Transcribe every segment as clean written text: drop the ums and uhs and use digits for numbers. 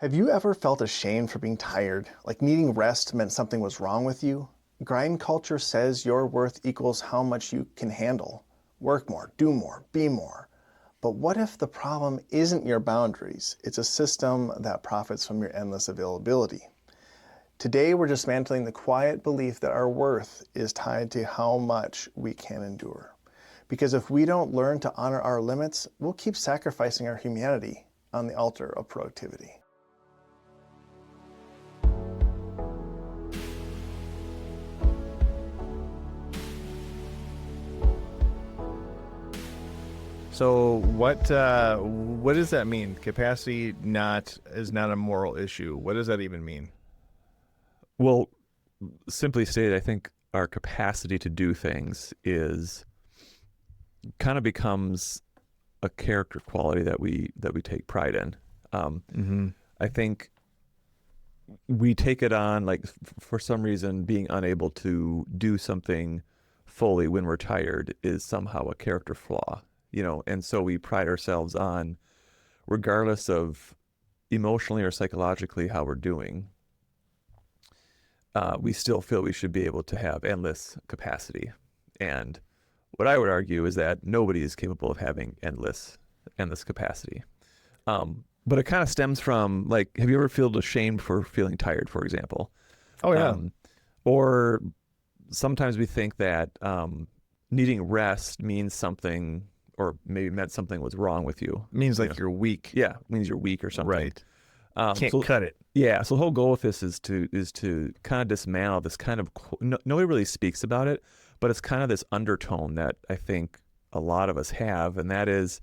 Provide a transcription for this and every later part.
Have you ever felt ashamed for being tired, like needing rest meant something was wrong with you? Grind culture says your worth equals how much you can handle. Work more, do more, be more. But what if the problem isn't your boundaries? It's a system that profits from your endless availability. Today, we're dismantling the quiet belief that our worth is tied to how much we can endure. Because if we don't learn to honor our limits, we'll keep sacrificing our humanity on the altar of productivity. So what does that mean? Capacity is not a moral issue. What does that even mean? Well, simply stated, I think our capacity to do things is kind of becomes a character quality that we take pride in. I think we take it on, like, for some reason, being unable to do something fully when we're tired is somehow a character flaw, and so we pride ourselves on, regardless of emotionally or psychologically how we're doing, we still feel we should be able to have endless capacity. And what I would argue is that nobody is capable of having endless capacity. But it kind of stems from, like, have you ever felt ashamed for feeling tired, for example? Oh, yeah. Or sometimes we think that needing rest means something, or maybe meant something was wrong with you. It means like you're weak. Yeah, it means you're weak or something. Right. Can't cut it. Yeah, so the whole goal with this is to kind of dismantle this kind of, nobody really speaks about it, but it's kind of this undertone that I think a lot of us have, and that is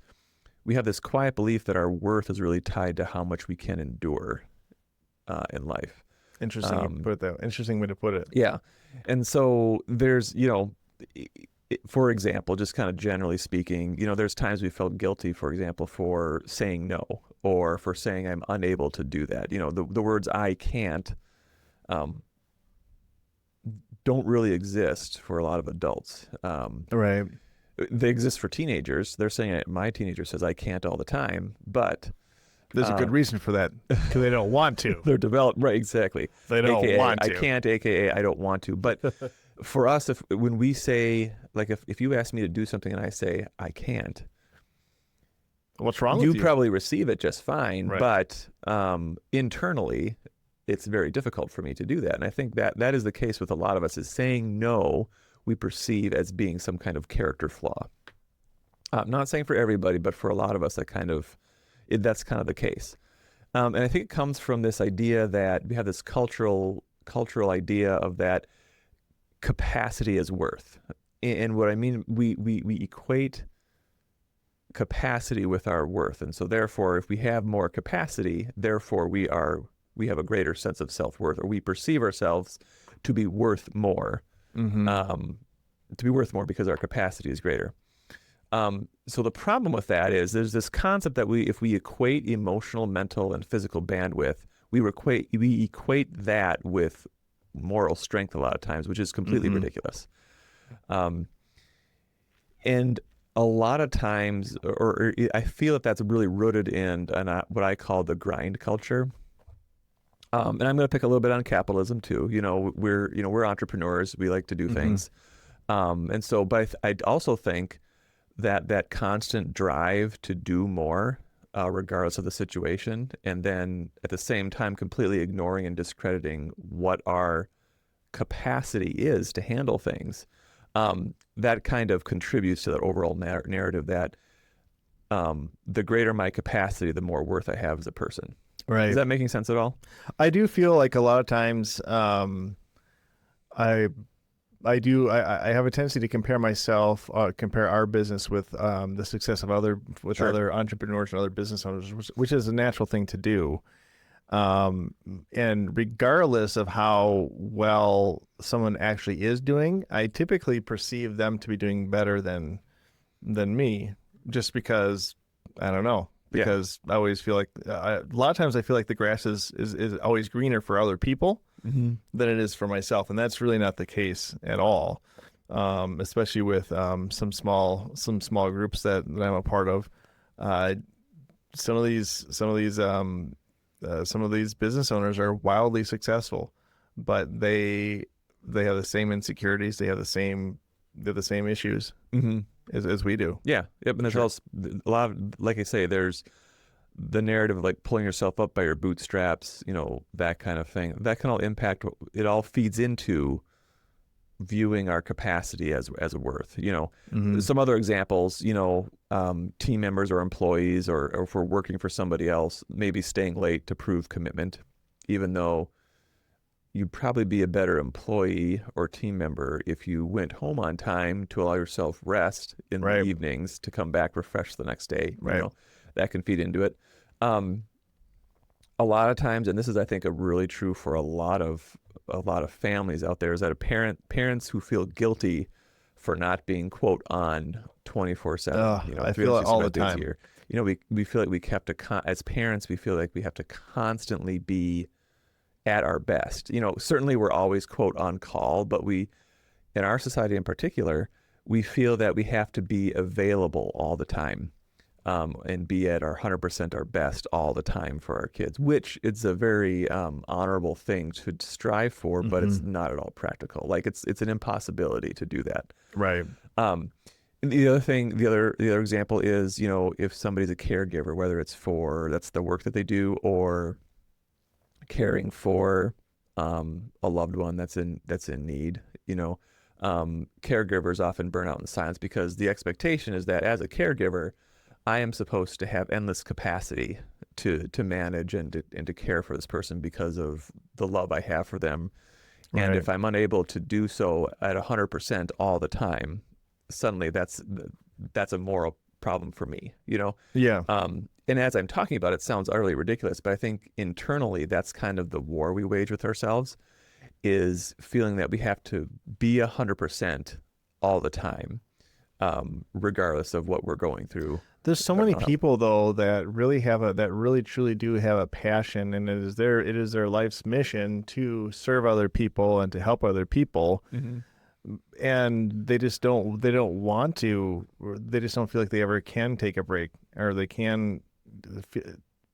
we have this quiet belief that our worth is really tied to how much we can endure in life. Interesting you put it that way. Interesting way to put it. Yeah. And so there's, for example, just kind of generally speaking, there's times we felt guilty, for example, for saying no, or for saying I'm unable to do that. The words I can't don't really exist for a lot of adults. Right. They exist for teenagers. They're saying, my teenager says I can't all the time, but there's a good reason for that, because they don't want to. They're developed, right, exactly. They don't AKA, want to. I can't, AKA I don't want to. But for us, when we say, like, if you ask me to do something and I say I can't, what's wrong with you? You probably receive it just fine, right. But internally, it's very difficult for me to do that. And I think that is the case with a lot of us, is saying no we perceive as being some kind of character flaw. I'm not saying for everybody, but for a lot of us, that's kind of the case. And I think it comes from this idea that we have this cultural idea of that capacity is worth. And what I mean, we equate capacity with our worth. And so therefore, if we have more capacity, therefore we have a greater sense of self-worth, or we perceive ourselves to be worth more. To be worth more because our capacity is greater. So the problem with that is there's this concept that if we equate emotional, mental, and physical bandwidth, we equate that with moral strength a lot of times, which is completely ridiculous. And a lot of times, or I feel that that's really rooted in what I call the grind culture. And I'm going to pick a little bit on capitalism too. We're entrepreneurs. We like to do things. And so, but I also think that constant drive to do more, regardless of the situation, and then at the same time completely ignoring and discrediting what our capacity is to handle things, that kind of contributes to that overall narrative that the greater my capacity, the more worth I have as a person. Right. Is that making sense at all? I do feel like a lot of times I have a tendency to compare our business with the success of other entrepreneurs and other business owners, which is a natural thing to do. And regardless of how well someone actually is doing, I typically perceive them to be doing better than me, just because, I don't know. Because I always feel like a lot of times I feel like the grass is always greener for other people than it is for myself, and that's really not the case at all. Especially with some small groups that I'm a part of. Some of these some of these business owners are wildly successful, but they have the same insecurities. They're the same issues as we do. Yeah. Yep. And there's also a lot of, like I say, there's the narrative of like pulling yourself up by your bootstraps, that kind of thing. That can all impact, it all feeds into viewing our capacity as a worth. Some other examples, team members or employees, or if we're working for somebody else, maybe staying late to prove commitment, even though you'd probably be a better employee or team member if you went home on time to allow yourself rest in the evenings to come back refreshed the next day. That can feed into it. A lot of times, and this is, I think, really true for a lot of families out there, is that parents who feel guilty for not being, quote, on 24/7. I feel it all the time. We feel like as parents, we feel like we have to constantly be at our best. Certainly we're always, quote, on call, but in our society in particular, we feel that we have to be available all the time. And be at our 100% our best all the time for our kids, which is a very honorable thing to strive for, but it's not at all practical. Like it's an impossibility to do that. Right. And the other example is, if somebody's a caregiver, whether it's that's the work that they do, or caring for a loved one that's in need. Caregivers often burn out in silence because the expectation is that as a caregiver, I am supposed to have endless capacity to manage and to care for this person because of the love I have for them. And if I'm unable to do so at 100% all the time, suddenly that's a moral problem for me, Yeah. And as I'm talking about it, sounds utterly ridiculous, but I think internally that's kind of the war we wage with ourselves, is feeling that we have to be 100% all the time, regardless of what we're going through. There's so many people though that really truly do have a passion, and it is their life's mission to serve other people and to help other people. And they don't want to, or they just don't feel like they ever can take a break, or they can.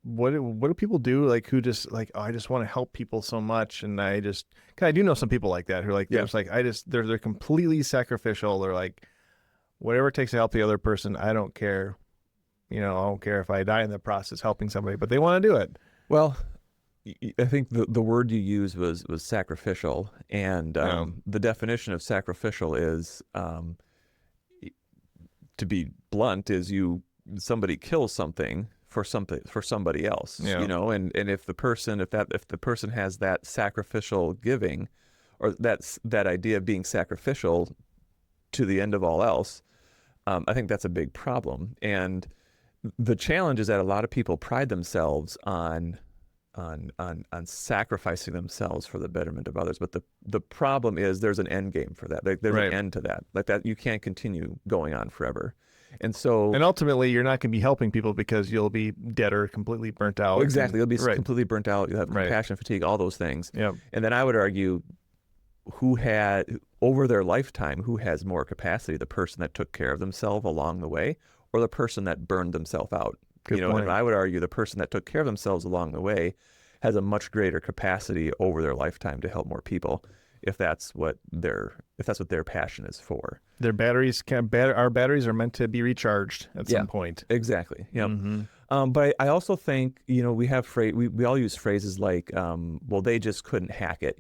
What do people do, like, who just like, oh, I just want to help people so much, and I do know some people like that who are like, they're just like, they're completely sacrificial. They're like, whatever it takes to help the other person, I don't care. I don't care if I die in the process helping somebody, but they want to do it. Well, I think the word you used was sacrificial, and the definition of sacrificial is, to be blunt, is somebody kills something for somebody else. And if the person has that sacrificial giving, or that idea of being sacrificial to the end of all else, I think that's a big problem. And the challenge is that a lot of people pride themselves on sacrificing themselves for the betterment of others. But the problem is there's an end game for that. There's an end to that. Like that, you can't continue going on forever. And ultimately, you're not going to be helping people because you'll be dead or completely burnt out. Exactly. You'll be completely burnt out. You'll have compassion fatigue, all those things. Yep. And then I would argue, over their lifetime, who has more capacity, the person that took care of themselves along the way, or the person that burned themselves out? Good point. And I would argue the person that took care of themselves along the way has a much greater capacity over their lifetime to help more people, if that's what their passion is for. Our batteries are meant to be recharged at some point. Exactly. Yeah. But I also think, we have we all use phrases like, well, they just couldn't hack it,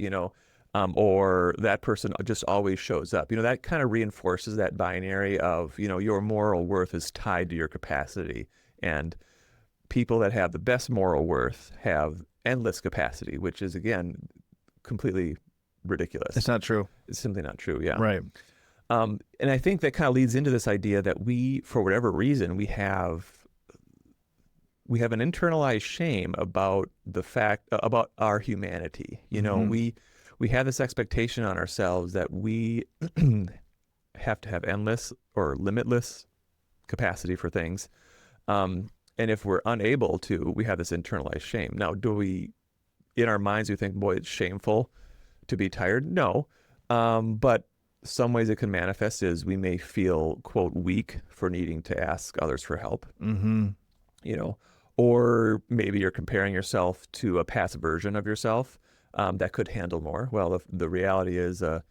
or that person just always shows up. That kind of reinforces that binary of, your moral worth is tied to your capacity. And people that have the best moral worth have endless capacity, which is, again, completely ridiculous. It's not true. It's simply not true. Yeah. Right. And I think that kind of leads into this idea that we, for whatever reason, we have an internalized shame about about our humanity. We have this expectation on ourselves that we have to have endless or limitless capacity for things. And if we're unable to, we have this internalized shame. Now, in our minds, we think, boy, it's shameful to be tired? No. But some ways it can manifest is we may feel, quote, weak for needing to ask others for help. Or maybe you're comparing yourself to a past version of yourself that could handle more. Well, the reality is an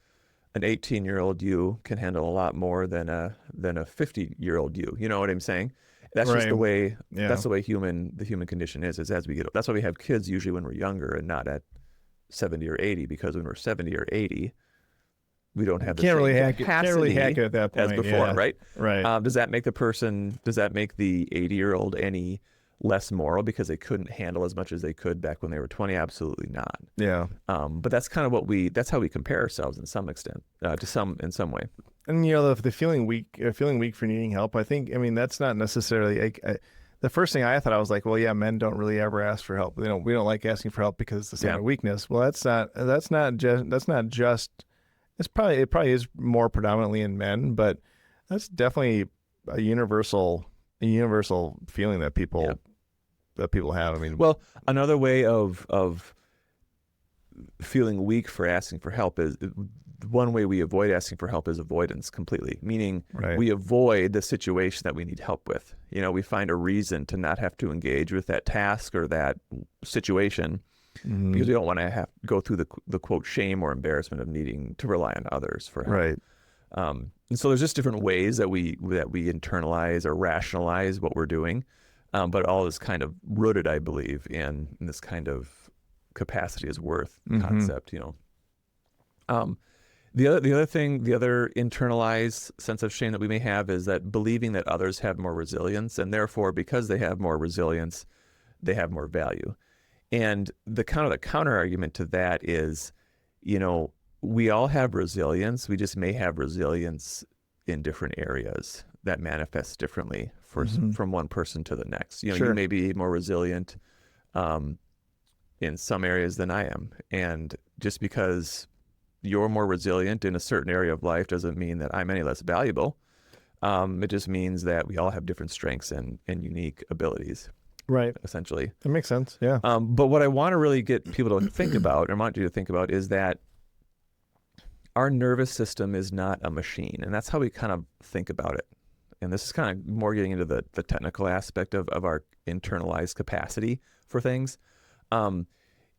18-year-old you can handle a lot more than a 50-year-old you. You know what I'm saying? That's just the Right. way. Yeah. That's the way the human condition is as we get. That's why we have kids usually when we're younger and not at 70 or 80, because when we're 70 or 80, we don't have the Can't same really hack capacity it at that point as before, yeah. right? Right. Does that make the 80-year-old any less moral because they couldn't handle as much as they could back when they were 20? Absolutely not. Yeah. But that's kind of that's how we compare ourselves in some extent, in some way. And the feeling weak for needing help, I mean that's not necessarily the first thing I thought, I was like, well, yeah, men don't really ever ask for help. We don't like asking for help because it's a sign of weakness. Well, that's not just it probably is more predominantly in men, but that's definitely a universal feeling that people have. I mean, well, another way of feeling weak for asking for help is one way we avoid asking for help is avoidance completely, meaning we avoid the situation that we need help with. We find a reason to not have to engage with that task or that situation because we don't want to have to go through the quote shame or embarrassment of needing to rely on others for help. Right. And so there's just different ways that we internalize or rationalize what we're doing, but all is kind of rooted, I believe, in this kind of capacity is worth concept. The other internalized sense of shame that we may have is that believing that others have more resilience, and therefore, because they have more resilience, they have more value. And the counter argument to that is, we all have resilience. We just may have resilience in different areas that manifests differently from one person to the next. You may be more resilient in some areas than I am, and just because you're more resilient in a certain area of life doesn't mean that I'm any less valuable. It just means that we all have different strengths and unique abilities. Right. Essentially. That makes sense. Yeah. But what I want to really get people to think about, or want you to think about, is that our nervous system is not a machine. And that's how we kind of think about it. And this is kind of more getting into the technical aspect of our internalized capacity for things. And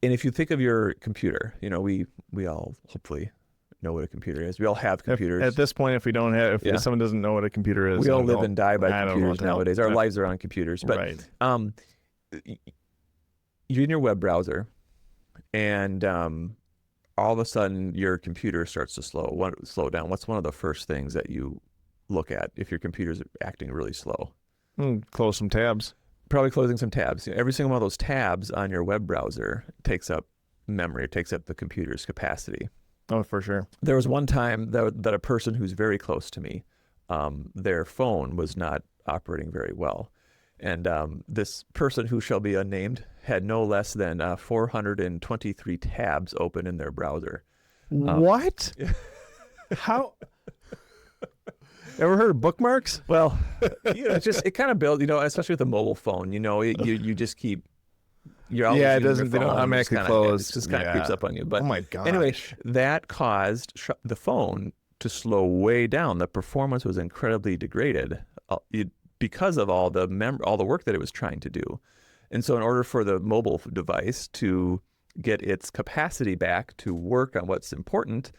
if you think of your computer, we all hopefully know what a computer is. We all have computers. At this point, if someone doesn't know what a computer is, we all live and die by computers nowadays. Our lives are on computers. But you're in your web browser, and all of a sudden your computer starts to slow down. What's one of the first things that you look at if your computer's acting really slow? Close some tabs. Probably closing some tabs. Every single one of those tabs on your web browser takes up memory. It takes up the computer's capacity. Oh, for sure. There was one time that a person who's very close to me, their phone was not operating very well. And this person who shall be unnamed had no less than 423 tabs open in their browser. What? How? Ever heard of bookmarks? Well, it kind of builds, especially with a mobile phone, you just keep, you're always it doesn't, they don't automatically close. It just kind of creeps up on you. But oh my gosh. Anyway, that caused the phone to slow way down. The performance was incredibly degraded because of all the work that it was trying to do. And so in order for the mobile device to get its capacity back to work on what's important,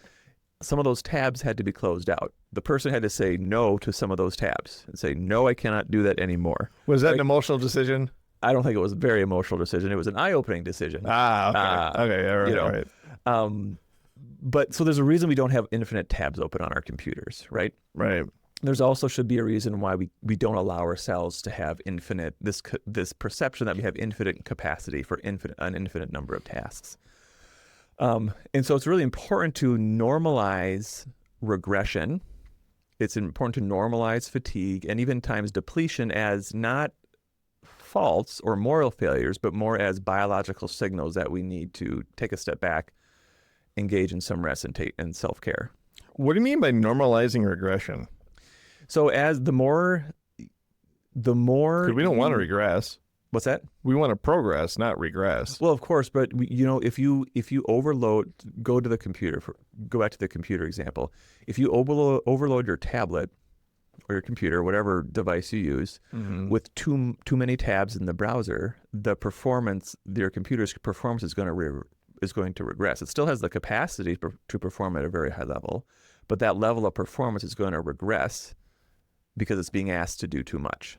some of those tabs had to be closed out. The person had to say no to some of those tabs and say, no, I cannot do that anymore. Was that an emotional decision? I don't think it was a very emotional decision. It was an eye-opening decision. Okay. All right. But so there's a reason we don't have infinite tabs open on our computers, right? Right. There's also should be a reason why we don't allow ourselves to have this perception that we have infinite capacity for an infinite number of tasks. And so it's really important to normalize regression. It's important to normalize fatigue and even times depletion as not faults or moral failures, but more as biological signals that we need to take a step back, engage in some rest and self-care. What do you mean by normalizing regression? So as the more, because we don't want to regress. What's that? We want to progress, not regress. Well, of course, but if you overload, go back to the computer example. If you overload your tablet or your computer, whatever device you use, with too many tabs in the browser, your computer's performance is going to regress. It still has the capacity to perform at a very high level, but that level of performance is going to regress because it's being asked to do too much.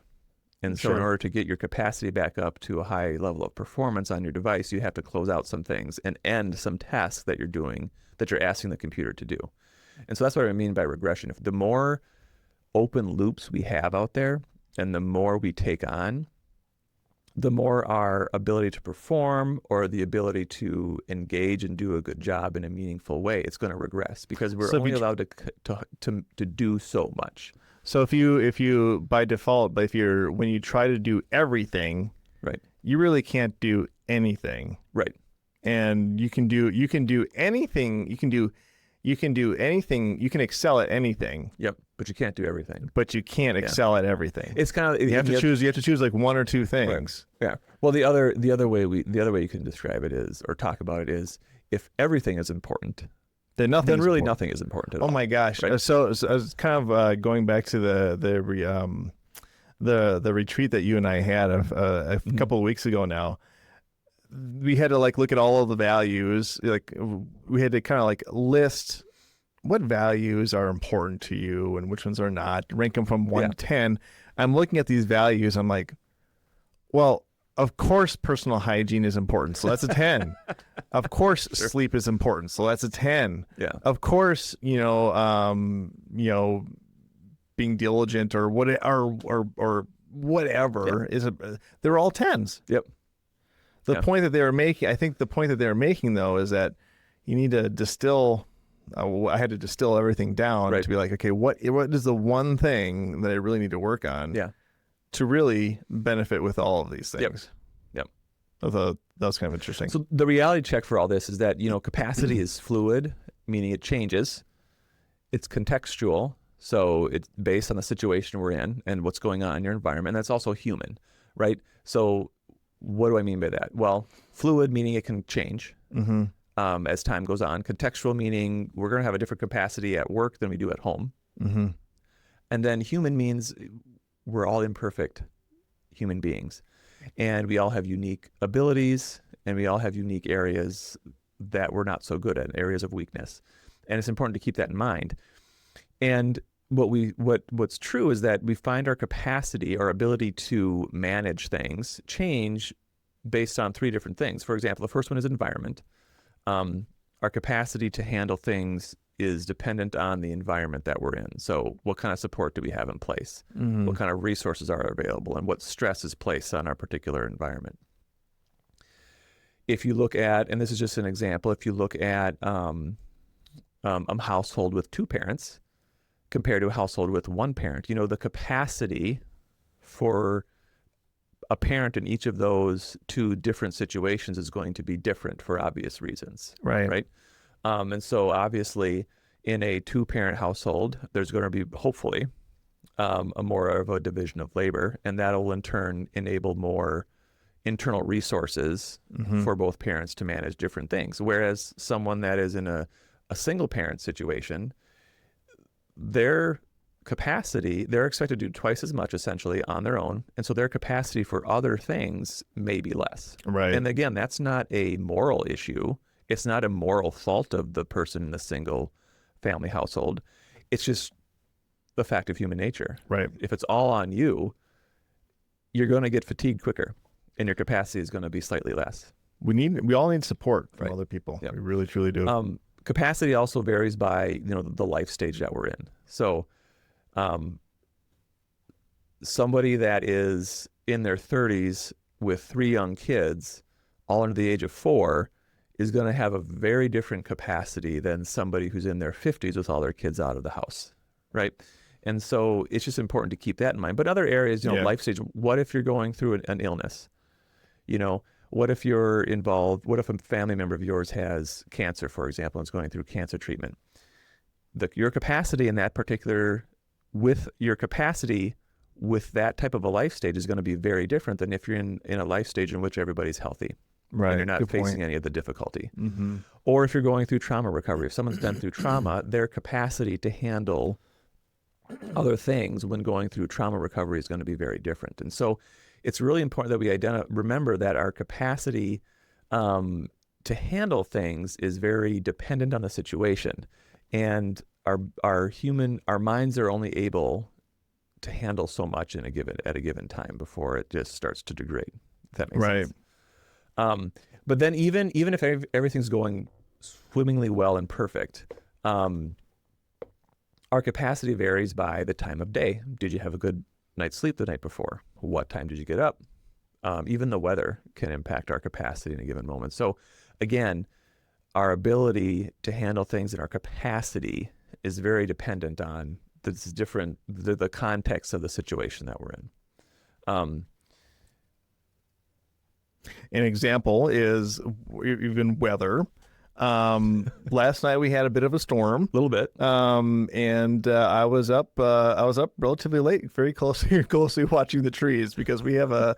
And so in order to get your capacity back up to a high level of performance on your device, you have to close out some things and end some tasks that you're doing, that you're asking the computer to do. And so that's what I mean by regression. If the more open loops we have out there and the more we take on, the more our ability to perform or the ability to engage and do a good job in a meaningful way, it's going to regress because we're only allowed to do so much. So if you by default, but when you try to do everything, right, you really can't do anything. Right. And you can do anything. You can excel at anything. Yep. But you can't do everything. But you can't excel at everything. It's kind of you have to choose like one or two things. Right. Yeah. Well, the other way you can describe it is, or talk about it is, if everything is important, then nothing is important at all. Oh my gosh! Right? So I was kind of going back to the retreat that you and I had a couple of weeks ago now. We had to look at all of the values. We had to kind of list what values are important to you and which ones are not. Rank them from 1 to 10. I'm looking at these values. I'm like, well, of course, personal hygiene is important, so that's a 10. Of course, sleep is important, so that's a 10. Yeah. Of course, being diligent or whatever is they're all 10s. Yep. The point that they were making, I think the point that they were making though, is that you need to distill. I had to distill everything down to be like, okay, what is the one thing that I really need to work on? Yeah. To really benefit with all of these things. Yep. That was kind of interesting. So the reality check for all this is that, capacity is fluid, meaning it changes. It's contextual, so it's based on the situation we're in and what's going on in your environment. And that's also human, right? So what do I mean by that? Well, fluid meaning it can change as time goes on. Contextual meaning we're going to have a different capacity at work than we do at home. And then human means we're all imperfect human beings, and we all have unique abilities, and we all have unique areas that we're not so good at, areas of weakness. And it's important to keep that in mind. And what's true is that we find our capacity, our ability to manage things, change based on 3 different things. For example, the first one is environment. Our capacity to handle things is dependent on the environment that we're in. So what kind of support do we have in place? What kind of resources are available, and what stress is placed on our particular environment? If you look at, and this is just an example, if you look at a household with 2 parents compared to a household with 1 parent, the capacity for a parent in each of those 2 different situations is going to be different for obvious reasons. Right. And so obviously in a 2-parent household, there's going to be hopefully a more of a division of labor, and that'll in turn enable more internal resources for both parents to manage different things. Whereas someone that is in a single parent situation, their capacity, they're expected to do twice as much essentially on their own. And so their capacity for other things may be less. Right. And again, that's not a moral issue. It's not a moral fault of the person in a single family household. It's just the fact of human nature. Right. If it's all on you, you're going to get fatigued quicker, and your capacity is going to be slightly less. We all need support from other people. Yep. We really, truly do. Capacity also varies by, the life stage that we're in. So somebody that is in their 30s with 3 young kids, all under the age of 4, is going to have a very different capacity than somebody who's in their 50s with all their kids out of the house, right? And so it's just important to keep that in mind. But other areas, life stage, what if you're going through an illness? What if you're involved? What if a family member of yours has cancer, for example, and is going through cancer treatment? Your capacity in that particular, with that type of a life stage is going to be very different than if you're in a life stage in which everybody's healthy. Right. And you're not facing any of the difficulty. Or if you're going through trauma recovery, if someone's been through trauma, their capacity to handle other things when going through trauma recovery is going to be very different. And so it's really important that we remember that our capacity to handle things is very dependent on the situation. And our minds are only able to handle so much at a given time before it just starts to degrade, if that makes sense. But then even if everything's going swimmingly well and perfect, our capacity varies by the time of day. Did you have a good night's sleep the night before? What time did you get up? Even the weather can impact our capacity in a given moment. So again, our ability to handle things and our capacity is very dependent on the context of the situation that we're in. An example is even weather. Last night we had a bit of a storm, A little bit. and I was up relatively late, very closely watching the trees, because we have a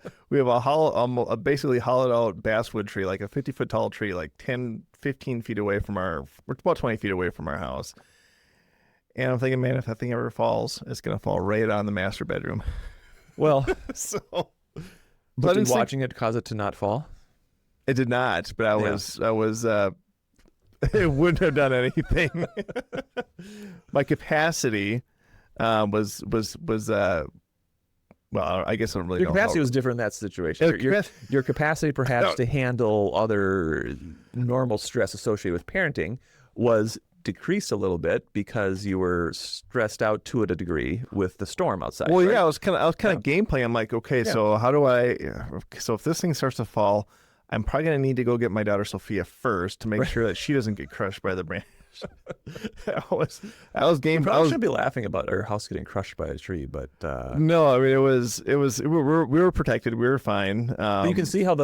hollow, basically hollowed out basswood tree, like a 50-foot tall tree, like 10-15 feet away from we're about 20 feet away from our house. And I'm thinking, man, if that thing ever falls, it's gonna fall right on the master bedroom. Well, So, but did watching it cause it to not fall? it did not, but I was it wouldn't have done anything. My capacity was well, I guess I don't really Your know. capacity was different in that situation. Your capacity perhaps to handle other normal stress associated with parenting was decreased a little bit because you were stressed out to a degree with the storm outside. Well, right? yeah, I was kind of game playing. I'm like, okay, so how do so if this thing starts to fall, I'm probably going to need to go get my daughter Sophia first to make sure that she doesn't get crushed by the branch. I was game. You probably shouldn't be laughing about our house getting crushed by a tree, but no, I mean, we were protected. We were fine. but you can see how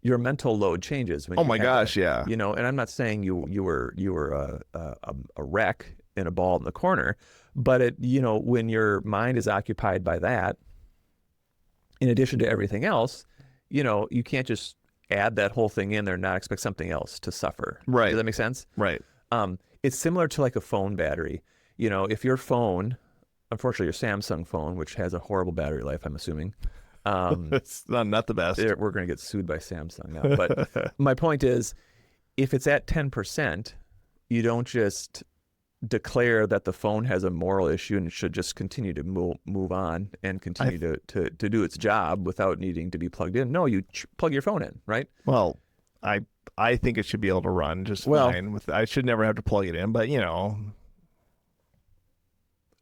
your mental load changes when oh my gosh, yeah. You know, and I'm not saying you were a wreck in a ball in the corner, but when your mind is occupied by that, in addition to everything else, you can't just add that whole thing in there and not expect something else to suffer. Right. Does that make sense? Right. It's similar to like a phone battery. If your phone, unfortunately your Samsung phone, which has a horrible battery life, I'm assuming. It's not the best. We're going to get sued by Samsung now. But my point is, if it's at 10%, you don't just declare that the phone has a moral issue and should just continue to move on and continue to do its job without needing to be plugged in. No, you plug your phone in, right? Well, I think it should be able to run just fine. I should never have to plug it in, but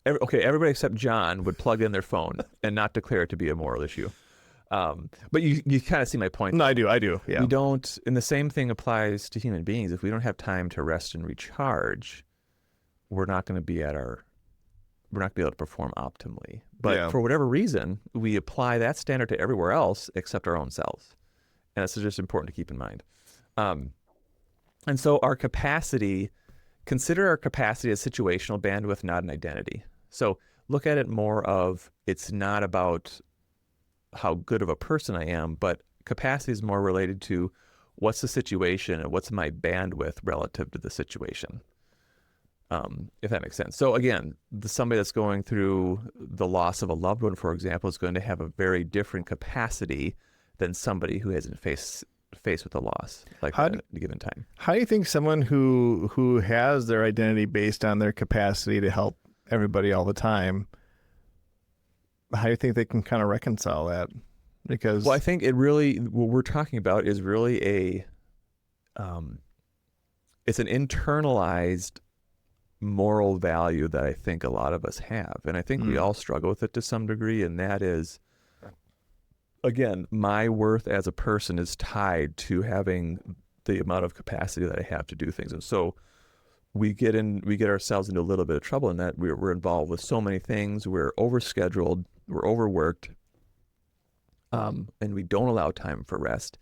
Okay, everybody except John would plug in their phone and not declare it to be a moral issue. But you kind of see my point. No, I do. Yeah. We don't, and the same thing applies to human beings. If we don't have time to rest and recharge, we're not going to be able to perform optimally. But for whatever reason, we apply that standard to everywhere else except our own selves. And that's just important to keep in mind. And so consider our capacity as situational bandwidth, not an identity. So look at it more of, it's not about how good of a person I am, but capacity is more related to what's the situation and what's my bandwidth relative to the situation. If that makes sense. So again, somebody that's going through the loss of a loved one, for example, is going to have a very different capacity than somebody who hasn't faced with a loss like that at a given time. How do you think someone who has their identity based on their capacity to help everybody all the time, how do you think they can kind of reconcile that? Because I think what we're talking about is really it's an internalized moral value that I think a lot of us have. And I think we all struggle with it to some degree. And that is, again, my worth as a person is tied to having the amount of capacity that I have to do things. And so we get ourselves into a little bit of trouble in that we're involved with so many things. We're overscheduled, we're overworked, and we don't allow time for rest.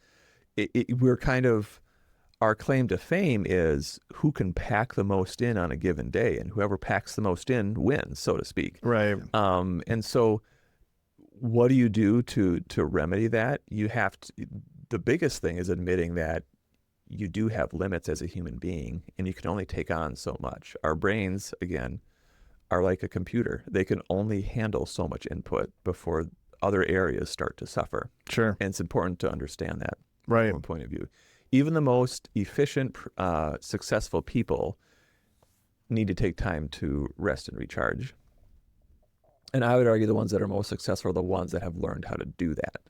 We're kind of, our claim to fame is who can pack the most in on a given day, and whoever packs the most in wins, so to speak. Right. And so what do you do to remedy that? You have to, the biggest thing is admitting that you do have limits as a human being, and you can only take on so much. Our brains, again, are like a computer. They can only handle so much input before other areas start to suffer. Sure. And it's important to understand that Right. from a point of view. Even the most efficient, successful people need to take time to rest and recharge. And I would argue the ones that are most successful are the ones that have learned how to do that.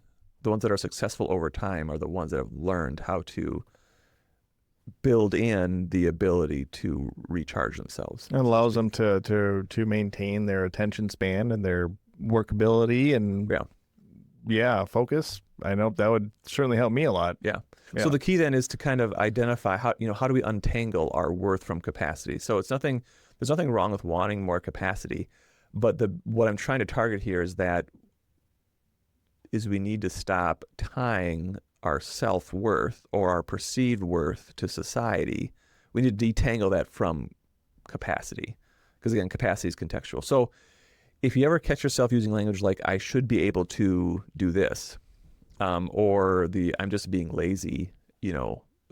The ones that are successful over time are the ones that have learned how to build in the ability to recharge themselves. It allows them to maintain their attention span and their workability and focus. I know that would certainly help me a lot. Yeah. Yeah. So the key then is to kind of identify how do we untangle our worth from capacity? So there's nothing wrong with wanting more capacity, but what I'm trying to target here is we need to stop tying our self-worth or our perceived worth to society. We need to detangle that from capacity, because again, capacity is contextual. So if you ever catch yourself using language like "I should be able to do this," or the "I'm just being lazy,"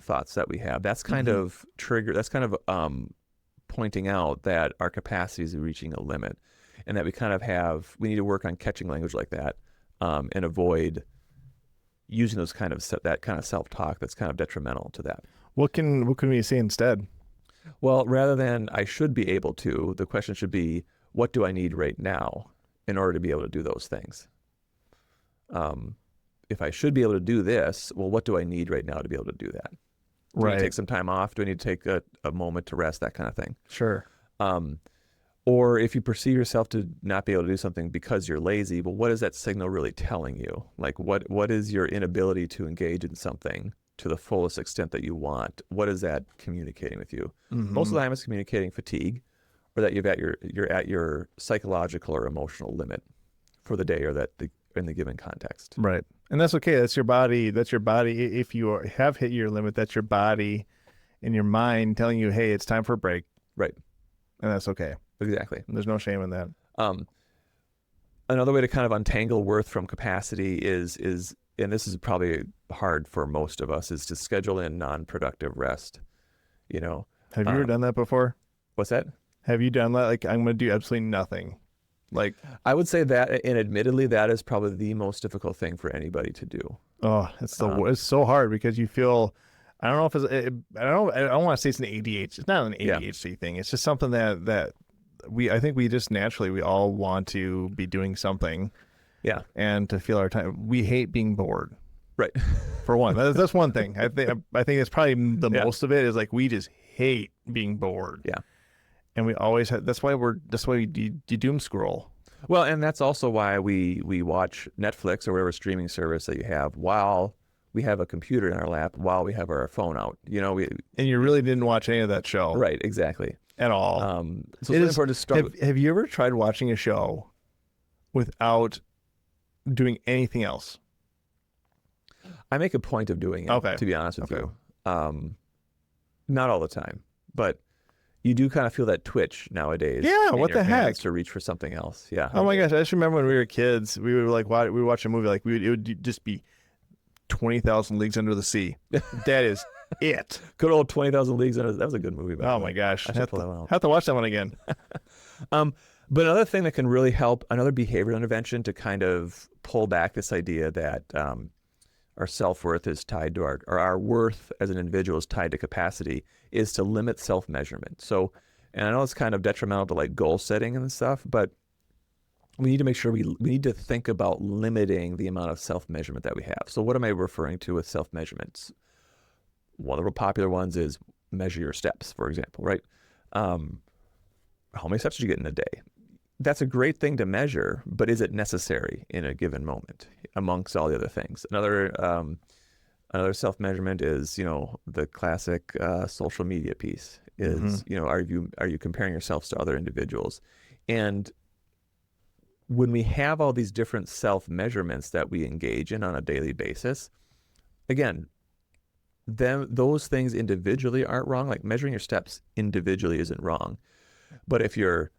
thoughts that we have, that's kind of That's kind of pointing out that our capacity is reaching a limit, and that we need to work on catching language like that, and avoid using that kind of self-talk that's kind of detrimental to that. What can we say instead? Well, rather than "I should be able to," the question should be, what do I need right now in order to be able to do those things? If I should be able to do this, well, what do I need right now to be able to do that? Do I need to take some time off? Do I need to take a moment to rest? That kind of thing. Sure. Or if you perceive yourself to not be able to do something because you're lazy, well, what is that signal really telling you? Like, what is your inability to engage in something to the fullest extent that you want? What is that communicating with you? Most of the time it's communicating fatigue, or that you're at your psychological or emotional limit for the day, or in the given context. Right. And that's okay. That's your body. If you have hit your limit, that's your body and your mind telling you, hey, it's time for a break. Right. And that's okay. Exactly. There's no shame in that. Another way to kind of untangle worth from capacity is, and this is probably hard for most of us, is to schedule in non-productive rest. Have you ever done that before? What's that? Have you done that? Like, I'm going to do absolutely nothing. Like, I would say that, and admittedly, that is probably the most difficult thing for anybody to do. Oh, it's so hard, because you feel, I don't know if I don't want to say it's an ADHD. It's not an ADHD thing. It's just something that I think we just naturally, we all want to be doing something. Yeah. And to feel our time. We hate being bored. Right. For one, that's one thing. I think it's probably the most of it is like, we just hate being bored. Yeah. And we always have, that's why we doom scroll. Well, and that's also why we watch Netflix or whatever streaming service that you have while we have a computer in our lap, while we have our phone out. And you really didn't watch any of that show. Right, exactly. At all. So it's important to start have you ever tried watching a show without doing anything else? I make a point of doing it, to be honest with you. Not all the time, but you do kind of feel that twitch nowadays. Yeah, what the heck? To reach for something else. Yeah. Oh my gosh, I just remember when we were kids, we would watch a movie, like it would just be 20,000 Leagues Under the Sea. That is it. Good old 20,000 Leagues Under. That was a good movie. Oh my gosh, I should pull that one out. Have to watch that one again. But another thing that can really help, another behavioral intervention to kind of pull back this idea that our self-worth is tied to our worth as an individual is tied to capacity, is to limit self-measurement. So, and I know it's kind of detrimental to like goal setting and stuff, but we need to make sure we need to think about limiting the amount of self-measurement that we have. So what am I referring to with self-measurements? One of the popular ones is measure your steps, for example, right? How many steps did you get in a day? That's a great thing to measure, but is it necessary in a given moment amongst all the other things? Another self-measurement is, the classic social media piece is, are you comparing yourselves to other individuals? And when we have all these different self-measurements that we engage in on a daily basis, again, those things individually aren't wrong. Like measuring your steps individually isn't wrong. But if you're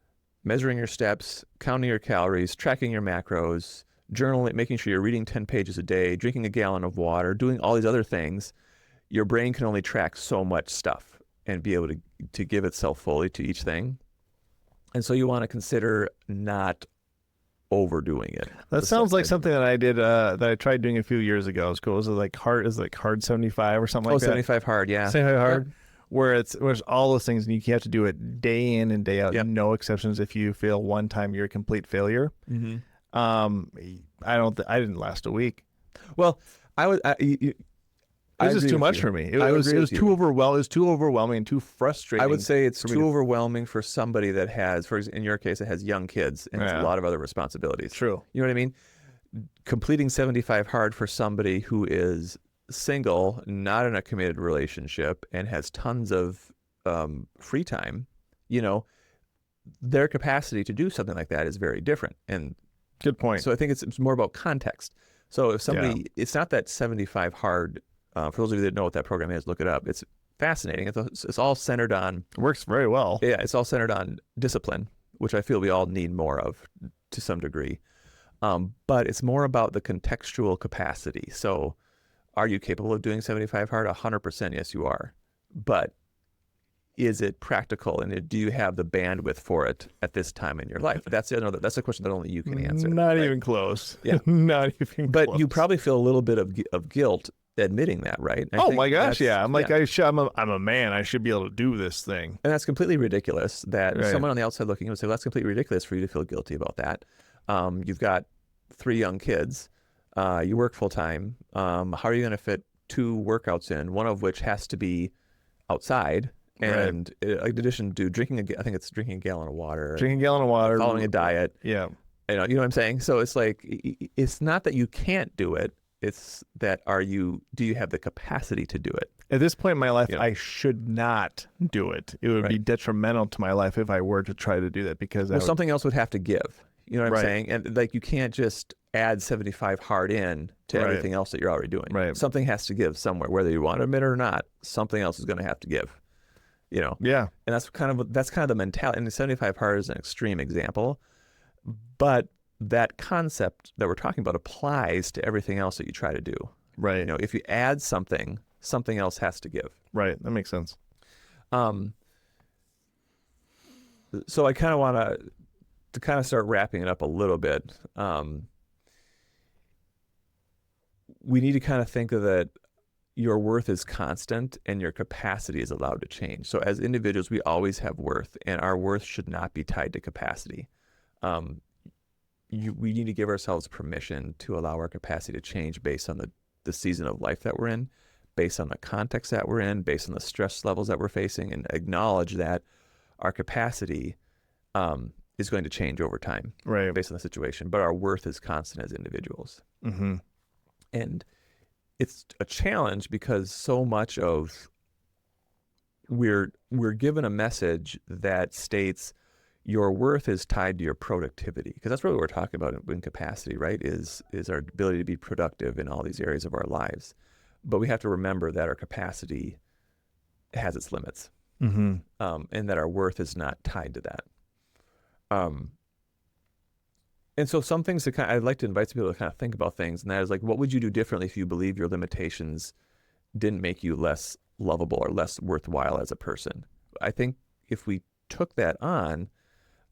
measuring your steps, counting your calories, tracking your macros, journaling, making sure you're reading 10 pages a day, drinking a gallon of water, doing all these other things, your brain can only track so much stuff and be able to give itself fully to each thing. And so you want to consider not overdoing it. That sounds like something that I did, that I tried doing a few years ago. It was cool. Is it like hard 75 or something like that? 75 hard, yeah. 75 hard, where it's all those things, and you have to do it day in and day out. Yep. No exceptions. If you fail one time, you're a complete failure. Mm-hmm. I didn't last a week. Well, This is too much for me. It was too overwhelming. It was too overwhelming and too frustrating. I would say it's too overwhelming for somebody that has, in your case, it has young kids and has a lot of other responsibilities. True. You know what I mean? Completing 75 hard for somebody who is single, not in a committed relationship, and has tons of free time, their capacity to do something like that is very different. And good point. so I think it's more about context. So if somebody, it's not that 75 hard. For those of you that know what that program is, look it up. It's fascinating. It's all centered on... It works very well. Yeah, it's all centered on discipline, which I feel we all need more of to some degree. But it's more about the contextual capacity. So are you capable of doing 75 hard? 100% yes, you are. But is it practical, and do you have the bandwidth for it at this time in your life? That's a question that only you can answer. Not even close. Yeah. Not even but close. You probably feel a little bit of guilt admitting that, right? Oh my gosh, yeah. I'm like, I'm a man. I should be able to do this thing. And that's completely ridiculous. That someone on the outside looking would say, well, that's completely ridiculous for you to feel guilty about that. You've got 3 young kids. You work full time. How are you going to fit 2 workouts in, one of which has to be outside? And in addition to drinking a gallon of water. Drinking a gallon of water. Following a diet. Yeah. You know what I'm saying? So it's like, it's not that you can't do it. It's that do you have the capacity to do it? At this point in my life, I should not do it. It would be detrimental to my life if I were to try to do that, because something else would have to give. You know what I'm saying? And like, you can't just add 75 hard in to everything else that you're already doing. Right. Something has to give somewhere, whether you want to admit it or not. Something else is going to have to give. Yeah. And that's kind of the mentality. And the 75 hard is an extreme example, but that concept that we're talking about applies to everything else that you try to do. Right. If you add something else has to give. Right. That makes sense. So I kind of want to kind of start wrapping it up a little bit. We need to kind of think of that your worth is constant and your capacity is allowed to change. So as individuals, we always have worth, and our worth should not be tied to capacity. We need to give ourselves permission to allow our capacity to change based on the season of life that we're in, based on the context that we're in, based on the stress levels that we're facing, and acknowledge that our capacity is going to change over time based on the situation. But our worth is constant as individuals. Mm-hmm. And it's a challenge because so much of we're given a message that states your worth is tied to your productivity, because that's really what we're talking about in capacity, right? Is our ability to be productive in all these areas of our lives. But we have to remember that our capacity has its limits, mm-hmm. And that our worth is not tied to that. And so some things I'd like to invite people to kind of think about things, and that is like, what would you do differently if you believe your limitations didn't make you less lovable or less worthwhile as a person? I think if we took that on,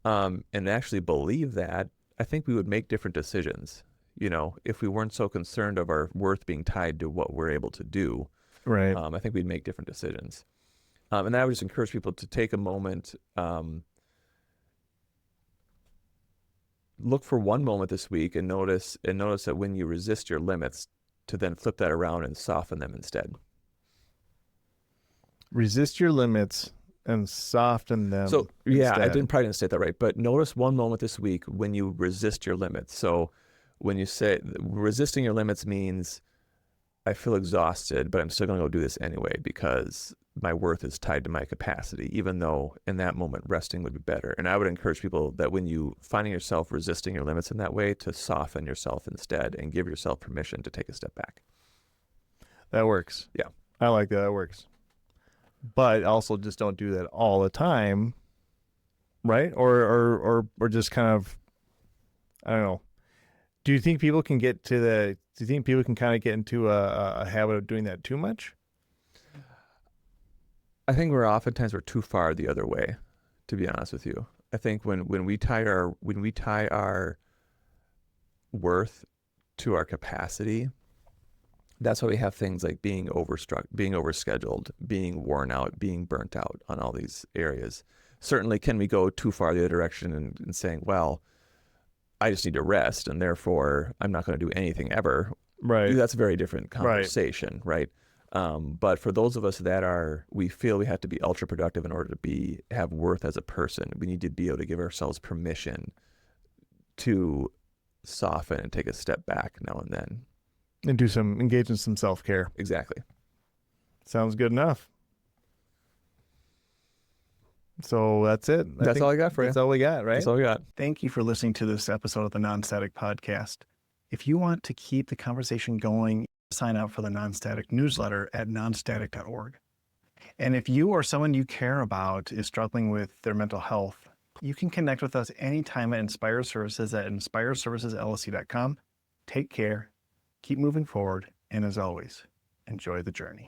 and actually believe that, I think we would make different decisions. If we weren't so concerned of our worth being tied to what we're able to do, right? I think we'd make different decisions. And I would just encourage people to take a moment, look for one moment this week and notice that when you resist your limits, to then flip that around and soften them instead. Resist your limits and soften them. So instead. I probably didn't state that right, but notice one moment this week when you resist your limits. So when you say resisting your limits means I feel exhausted, but I'm still going to go do this anyway because my worth is tied to my capacity, even though in that moment resting would be better. And I would encourage people that when you finding yourself resisting your limits in that way, to soften yourself instead and give yourself permission to take a step back. That works. Yeah. I like that. That works. But also just don't do that all the time, right? Or just kind of, I don't know. Do you think people can kind of get into a habit of doing that too much? I think we're too far the other way, to be honest with you. I think when we tie our worth to our capacity, that's why we have things like being overscheduled, being worn out, being burnt out on all these areas. Certainly, can we go too far the other direction and saying, well, I just need to rest, and therefore I'm not going to do anything ever. Right. That's a very different conversation, right? But for those of us that we feel we have to be ultra productive in order to have worth as a person, we need to be able to give ourselves permission to soften and take a step back now and then. And engage in some self-care. Exactly. Sounds good enough. So that's it. That's all I got for you. That's all we got, right? That's all we got. Thank you for listening to this episode of the Non-Static Podcast. If you want to keep the conversation going, sign up for the Non-Static newsletter at nonstatic.org. And if you or someone you care about is struggling with their mental health, you can connect with us anytime at Inspire Services at inspireservicesllc.com. Take care, keep moving forward, and as always, enjoy the journey.